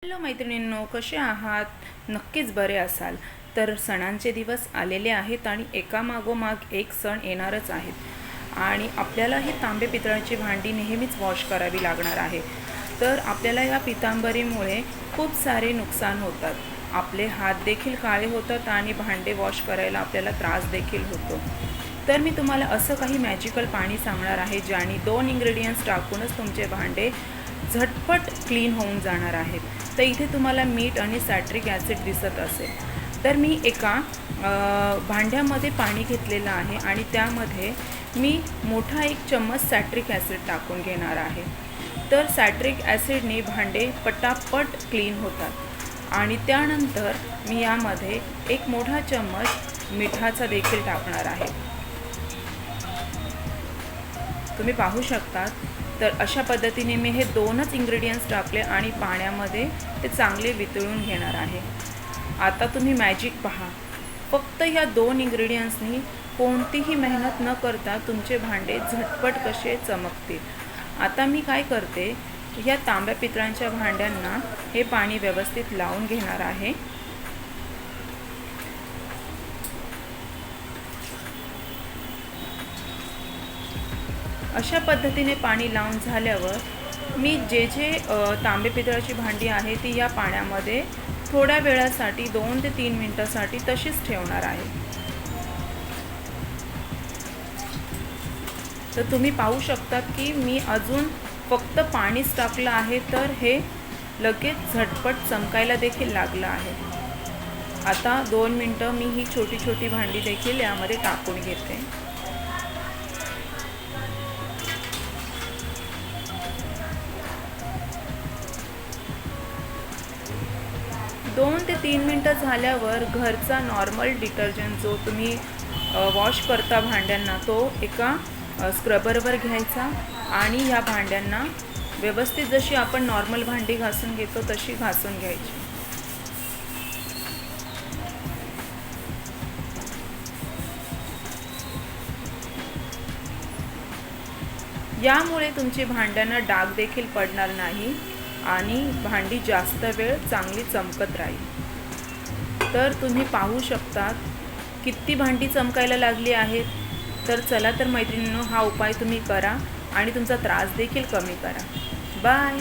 Hello मैत्रिणींनो, कसे आहात? नक्कीच बरे असाल. तर सणांचे दिवस आलेले आहेत आणि एकामागोमाग एक सण येणारच आहेत आणि आपल्याला ही तांबे पितळाची भांडी नेहमीच वॉश करावी लागणार आहे. तर आपल्याला या पितांबरीमुळे खूप सारे नुकसान होतात. आपले हात देखील काळे होतात आणि भांडे वॉश करायला आपल्याला त्रास देखील होतो. तर मी तुम्हाला असं काही मॅजिकल पाणी सांगणार आहे ज्याने 2 इंग्रेडियंट्स टाकूनच तुमचे भांडे झटपट क्लीन होऊन जाणार आहेत. तर इथे तुम्हाला मीठ आणि सॅट्रिक ॲसिड दिसत असेल. तर मी एका भांड्यामध्ये पाणी घेतलेलं आहे आणि त्यामध्ये मी मोठा एक चम्मच सॅट्रिक ॲसिड टाकून घेणार आहे. तर सॅट्रिक ॲसिडने भांडे पटापट क्लीन होतात. आणि त्यानंतर मी यामध्ये एक मोठा चम्मच मिठाचा देखील टाकणार आहे. तुम्ही पाहू शकतात. तर अशा पद्धतीने मी हे 2च इंग्रेडियंट्स टाकले आणि पाण्यामध्ये ते चांगले वितळून घेणार आहे. आता तुम्ही मॅजिक पहा. फक्त ह्या 2 इंग्रेडियंट्सनी कोणतीही मेहनत न करता तुमचे भांडे झटपट कसे चमकतील. आता मी काय करते, ह्या तांब्या पितळांच्या भांड्यांना हे पाणी व्यवस्थित लावून घेणार आहे. अशा पद्धतीने पाणी लावून झाल्यावर मी जे तांबे पितळाची भांडी आहे ती या पाण्यामध्ये थोड्या वेळासाठी 2 ते 3 मिनिटांसाठी तशीच ठेवणार आहे. तर तुम्ही पाहू शकतात की मी अजून फक्त पाणीच टाकलं आहे, तर हे लगेच झटपट चमकायला देखील लागलं आहे. आता 2 मिनिटं मी ही छोटी छोटी भांडी देखील यामध्ये टाकून घेते. 2 ते 3 मिनिटं झाल्यावर घरचा नॉर्मल डिटर्जंट जो तुम्ही वॉश करता भांड्यांना, तो एका स्क्रबरवर घ्यायचा आणि ह्या भांड्यांना व्यवस्थित जशी आपण नॉर्मल भांडी घासून घेतो तशी घासून घ्यायची. यामुळे तुमची भांड्यांना डाग देखील पडणार नाही आणि भांडी जास्त वेळ चांगली चमकत राहील. तर तुम्ही पाहू शकता किती भांडी चमकायला लागली आहेत. तर चला तर मैत्रिणींनो, हा उपाय तुम्ही करा आणि तुमचा त्रास देखील कमी करा. बाय.